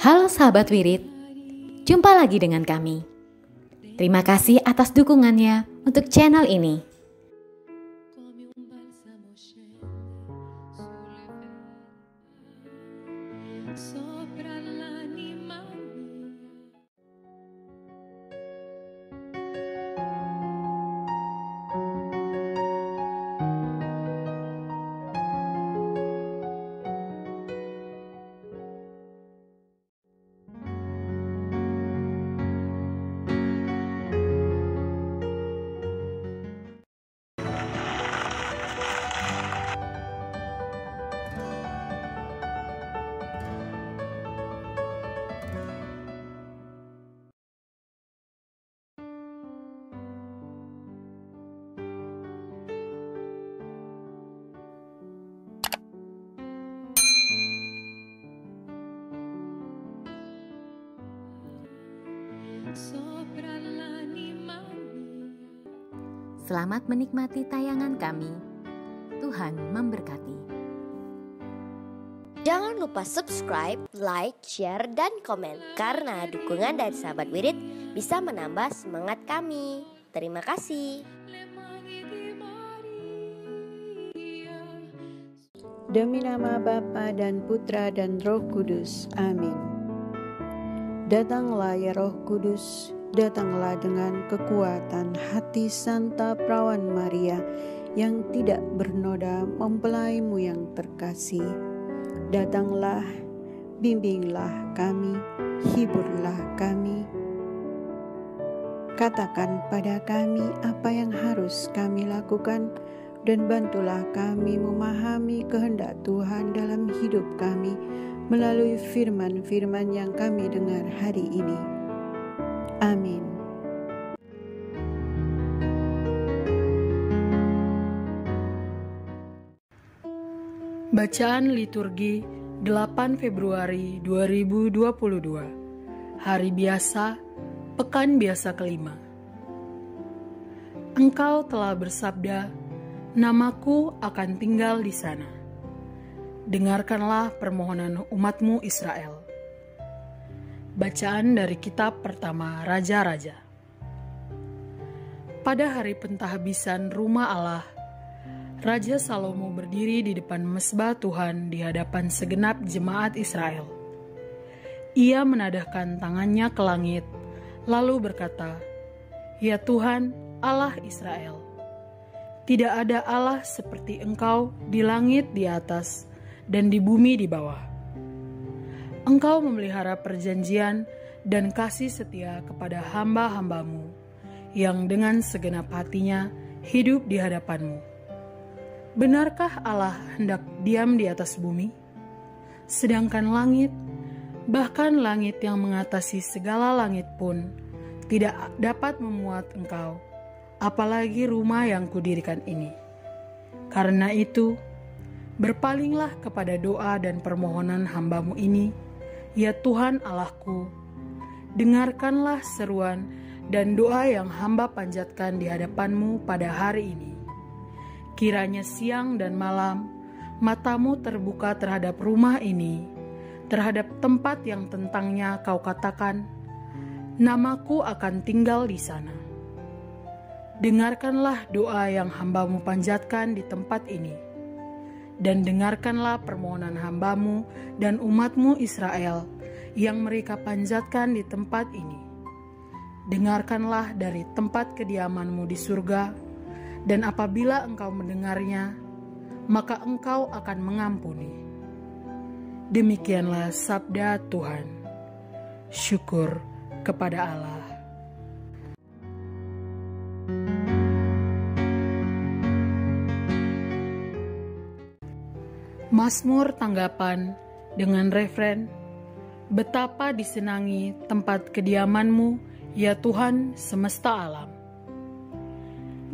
Halo sahabat Wirid, jumpa lagi dengan kami. Terima kasih atas dukungannya untuk channel ini. Selamat menikmati tayangan kami. Tuhan memberkati. Jangan lupa subscribe, like, share, dan komen. Karena dukungan dari sahabat Wirid bisa menambah semangat kami. Terima kasih. Demi nama Bapa dan Putra dan Roh Kudus. Amin. Datanglah ya Roh Kudus, datanglah dengan kekuatan hati Santa Perawan Maria yang tidak bernoda mempelaimu yang terkasih. Datanglah, bimbinglah kami, hiburlah kami. Katakan pada kami apa yang harus kami lakukan dan bantulah kami memahami kehendak Tuhan dalam hidup kami melalui firman-firman yang kami dengar hari ini. Amin. Bacaan liturgi 8 Februari 2022. Hari biasa, pekan biasa kelima. Engkau telah bersabda, namaku akan tinggal di sana. Dengarkanlah permohonan umatmu Israel. Bacaan dari kitab pertama Raja-Raja. Pada hari pentahbisan rumah Allah, Raja Salomo berdiri di depan mesbah Tuhan di hadapan segenap jemaat Israel. Ia menadahkan tangannya ke langit, lalu berkata, "Ya Tuhan, Allah Israel, tidak ada Allah seperti Engkau di langit di atas dan di bumi di bawah. Engkau memelihara perjanjian dan kasih setia kepada hamba-hambamu yang dengan segenap hatinya hidup di hadapanmu. Benarkah Allah hendak diam di atas bumi? Sedangkan langit, bahkan langit yang mengatasi segala langit pun tidak dapat memuat Engkau, apalagi rumah yang kudirikan ini. Karena itu, berpalinglah kepada doa dan permohonan hambamu ini, ya Tuhan Allahku. Dengarkanlah seruan dan doa yang hamba panjatkan di hadapanmu pada hari ini. Kiranya siang dan malam matamu terbuka terhadap rumah ini, terhadap tempat yang tentangnya kau katakan, namaku akan tinggal di sana. Dengarkanlah doa yang hambamu panjatkan di tempat ini, dan dengarkanlah permohonan hambamu dan umatmu Israel yang mereka panjatkan di tempat ini. Dengarkanlah dari tempat kediamanmu di surga, dan apabila engkau mendengarnya, maka engkau akan mengampuni." Demikianlah sabda Tuhan. Syukur kepada Allah. Mazmur tanggapan dengan refren, "Betapa disenangi tempat kediamanmu, ya Tuhan semesta alam.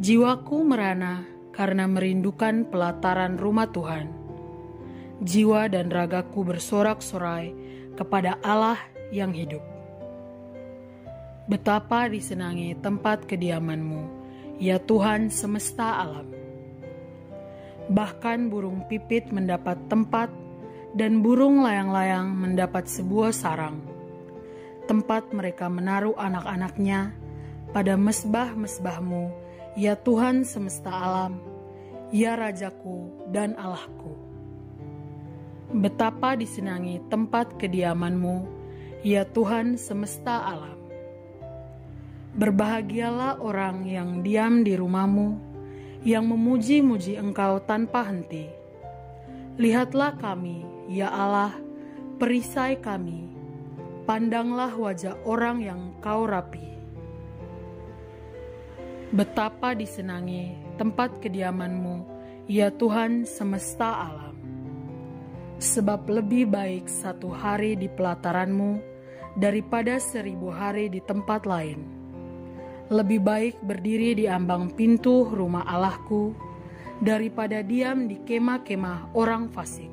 Jiwaku merana karena merindukan pelataran rumah Tuhan. Jiwa dan ragaku bersorak-sorai kepada Allah yang hidup. Betapa disenangi tempat kediamanmu, ya Tuhan semesta alam. Bahkan burung pipit mendapat tempat dan burung layang-layang mendapat sebuah sarang, tempat mereka menaruh anak-anaknya pada mesbah-mesbah-Mu, ya Tuhan semesta alam, ya Rajaku dan Allahku. Betapa disenangi tempat kediaman-Mu, ya Tuhan semesta alam. Berbahagialah orang yang diam di rumah-Mu, yang memuji-muji Engkau tanpa henti. Lihatlah kami, ya Allah, perisai kami, pandanglah wajah orang yang Kau rapi. Betapa disenangi tempat kediaman-Mu, ya Tuhan semesta alam. Sebab lebih baik 1 hari di pelataran-Mu daripada 1000 hari di tempat lain. Lebih baik berdiri di ambang pintu rumah Allahku daripada diam di kemah-kemah orang fasik.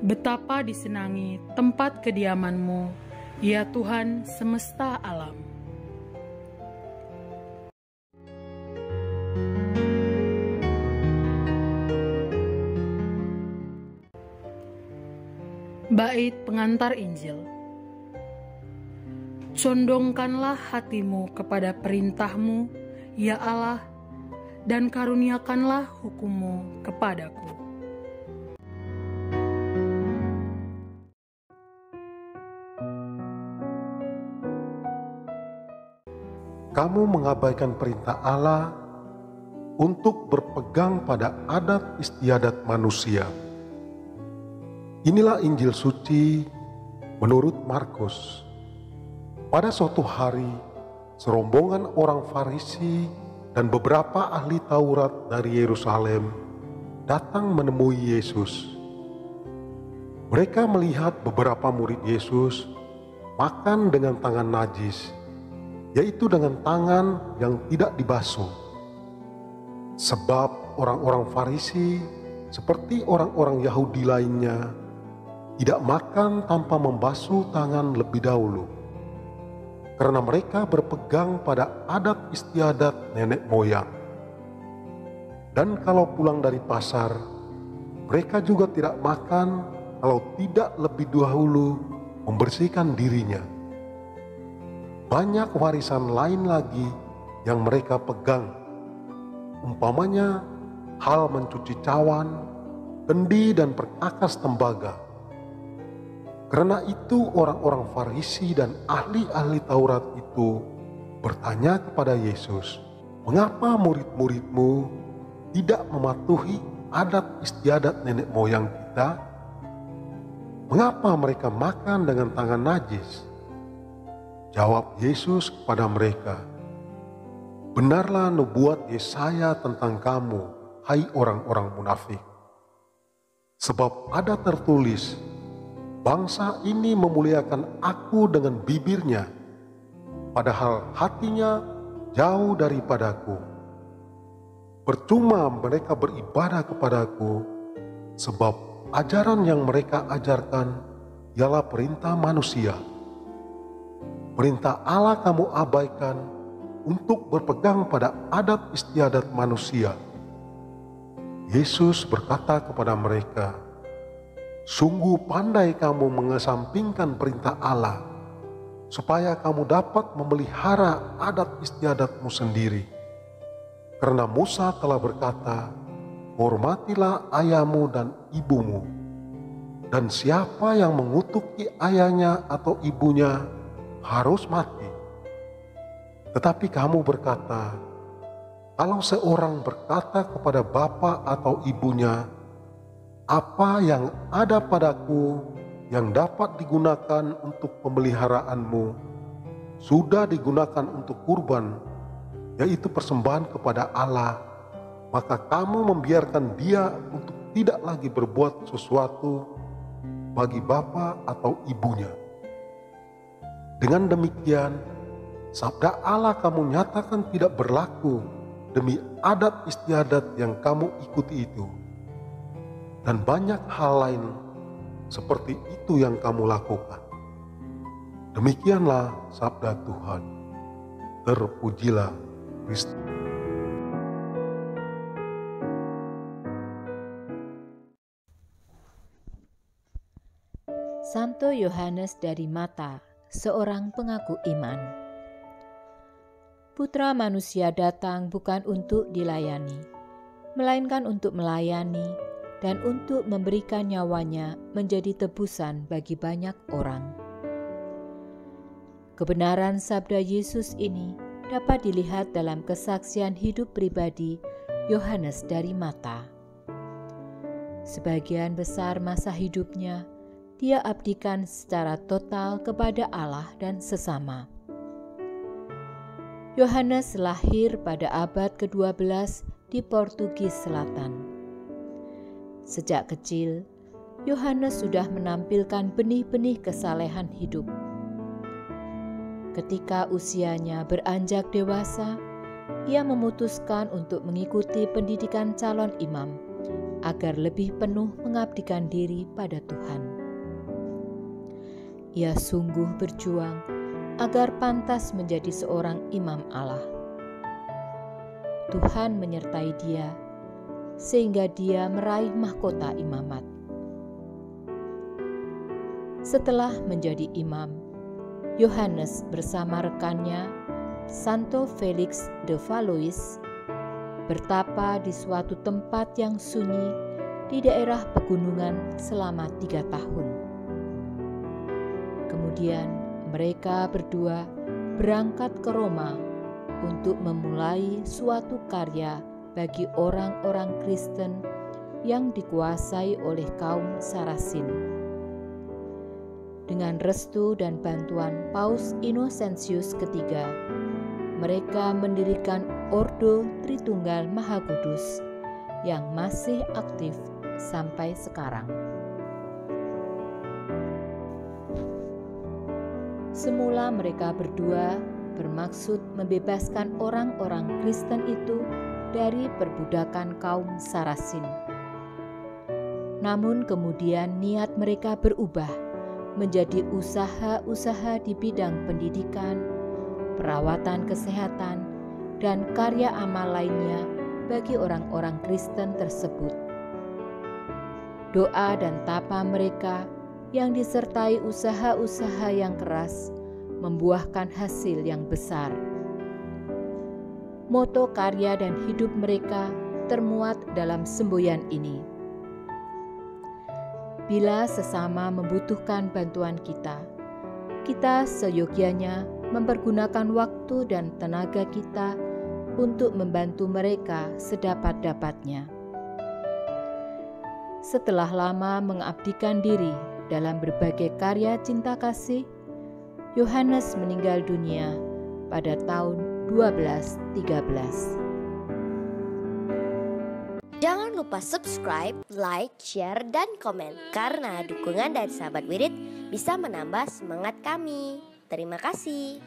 Betapa disenangi tempat kediaman-Mu, ya Tuhan semesta alam. Bait pengantar Injil. Condongkanlah hatimu kepada perintah-Mu, ya Allah, dan karuniakanlah hukum-Mu kepadaku. Kamu mengabaikan perintah Allah untuk berpegang pada adat istiadat manusia. Inilah Injil suci menurut Markus. Pada suatu hari, serombongan orang Farisi dan beberapa ahli Taurat dari Yerusalem datang menemui Yesus. Mereka melihat beberapa murid Yesus makan dengan tangan najis, yaitu dengan tangan yang tidak dibasuh. Sebab orang-orang Farisi seperti orang-orang Yahudi lainnya tidak makan tanpa membasuh tangan lebih dahulu, karena mereka berpegang pada adat istiadat nenek moyang. Dan kalau pulang dari pasar, mereka juga tidak makan kalau tidak lebih dahulu membersihkan dirinya. Banyak warisan lain lagi yang mereka pegang, umpamanya hal mencuci cawan, kendi dan perkakas tembaga. Karena itu orang-orang Farisi dan ahli-ahli Taurat itu bertanya kepada Yesus, "Mengapa murid-murid-Mu tidak mematuhi adat istiadat nenek moyang kita? Mengapa mereka makan dengan tangan najis?" Jawab Yesus kepada mereka, "Benarlah nubuat Yesaya tentang kamu, hai orang-orang munafik. Sebab ada tertulis, bangsa ini memuliakan Aku dengan bibirnya, padahal hatinya jauh daripadaku. Percuma mereka beribadah kepadaku, sebab ajaran yang mereka ajarkan ialah perintah manusia. Perintah Allah kamu abaikan untuk berpegang pada adat istiadat manusia." Yesus berkata kepada mereka, "Sungguh pandai kamu mengesampingkan perintah Allah, supaya kamu dapat memelihara adat istiadatmu sendiri. Karena Musa telah berkata, hormatilah ayahmu dan ibumu, dan siapa yang mengutuki ayahnya atau ibunya harus mati. Tetapi kamu berkata, kalau seorang berkata kepada bapa atau ibunya, apa yang ada padaku yang dapat digunakan untuk pemeliharaanmu, sudah digunakan untuk kurban, yaitu persembahan kepada Allah, maka kamu membiarkan dia untuk tidak lagi berbuat sesuatu bagi bapa atau ibunya. Dengan demikian, sabda Allah kamu nyatakan tidak berlaku demi adat istiadat yang kamu ikuti itu. Dan banyak hal lain seperti itu yang kamu lakukan. Demikianlah sabda Tuhan. Terpujilah Kristus." Santo Yohanes dari Mata, seorang pengaku iman. Putra manusia datang bukan untuk dilayani, melainkan untuk melayani dan untuk memberikan nyawanya menjadi tebusan bagi banyak orang. Kebenaran sabda Yesus ini dapat dilihat dalam kesaksian hidup pribadi Yohanes dari Mata. Sebagian besar masa hidupnya, dia abdikan secara total kepada Allah dan sesama. Yohanes lahir pada abad ke-12 di Portugis Selatan. Sejak kecil, Yohanes sudah menampilkan benih-benih kesalehan hidup. Ketika usianya beranjak dewasa, ia memutuskan untuk mengikuti pendidikan calon imam agar lebih penuh mengabdikan diri pada Tuhan. Ia sungguh berjuang agar pantas menjadi seorang imam Allah. Tuhan menyertai dia, sehingga dia meraih mahkota imamat. Setelah menjadi imam, Yohanes bersama rekannya, Santo Felix de Valois, bertapa di suatu tempat yang sunyi di daerah pegunungan selama 3 tahun. Kemudian mereka berdua berangkat ke Roma untuk memulai suatu karya bagi orang-orang Kristen yang dikuasai oleh kaum Sarasin. Dengan restu dan bantuan Paus Innocentius III, mereka mendirikan Ordo Tritunggal Maha Kudus yang masih aktif sampai sekarang. Semula mereka berdua bermaksud membebaskan orang-orang Kristen itu dari perbudakan kaum Sarasin. Namun kemudian niat mereka berubah menjadi usaha-usaha di bidang pendidikan, perawatan kesehatan, dan karya amal lainnya bagi orang-orang Kristen tersebut. Doa dan tapa mereka yang disertai usaha-usaha yang keras membuahkan hasil yang besar. Moto karya dan hidup mereka termuat dalam semboyan ini. Bila sesama membutuhkan bantuan kita seyogyanya mempergunakan waktu dan tenaga kita untuk membantu mereka sedapat-dapatnya. Setelah lama mengabdikan diri dalam berbagai karya cinta kasih, Yohanes meninggal dunia pada tahun 1213. Jangan lupa subscribe, like, share, dan komen karena dukungan dari sahabat Wirid bisa menambah semangat kami. Terima kasih.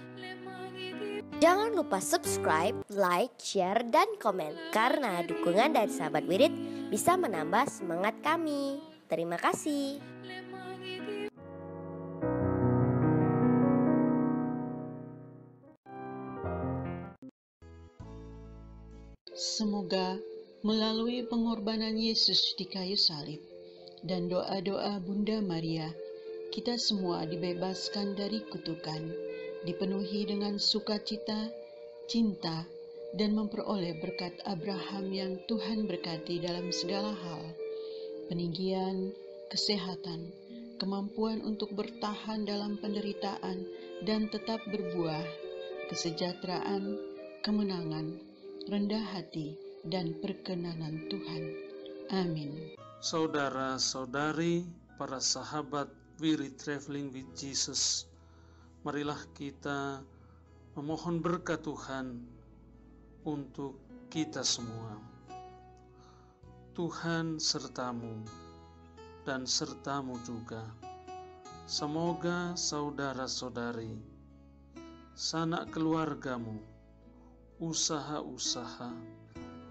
Jangan lupa subscribe, like, share, dan komen karena dukungan dari sahabat Wirid bisa menambah semangat kami. Terima kasih. Semoga melalui pengorbanan Yesus di kayu salib dan doa-doa Bunda Maria, kita semua dibebaskan dari kutukan, dipenuhi dengan sukacita, cinta, dan memperoleh berkat Abraham yang Tuhan berkati dalam segala hal, peninggian, kesehatan, kemampuan untuk bertahan dalam penderitaan dan tetap berbuah, kesejahteraan, kemenangan, rendah hati, dan perkenanan Tuhan. Amin. Saudara-saudari, para sahabat Wirid Traveling with Jesus, marilah kita memohon berkat Tuhan untuk kita semua. Tuhan sertamu dan sertamu juga. Semoga saudara-saudari, sanak keluargamu, usaha-usaha,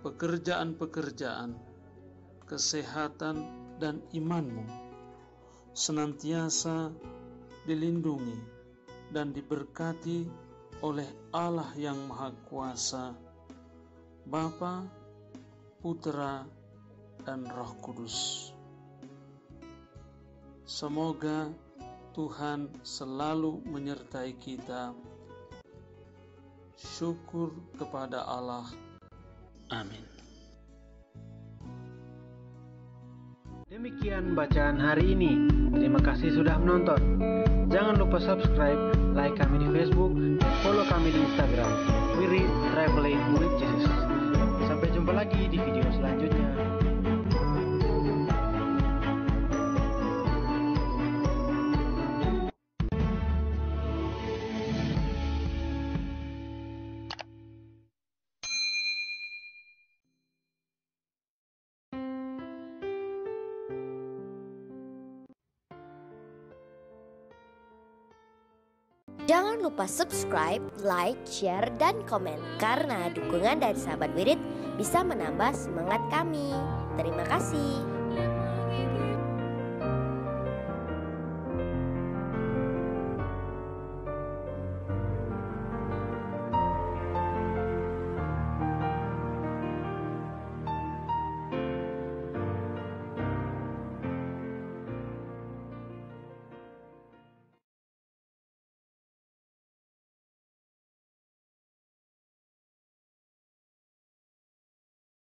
pekerjaan-pekerjaan, kesehatan, dan imanmu senantiasa dilindungi dan diberkati oleh Allah yang Maha Kuasa, Bapa, Putra, dan Roh Kudus. Semoga Tuhan selalu menyertai kita. Syukur kepada Allah. Amin. Demikian bacaan hari ini. Terima kasih sudah menonton. Jangan lupa subscribe, like kami di Facebook, dan follow kami di Instagram. We Read Traveling with Jesus. Sampai jumpa lagi di video selanjutnya. Jangan lupa subscribe, like, share, dan komen. Karena dukungan dari sahabat Wirid bisa menambah semangat kami. Terima kasih.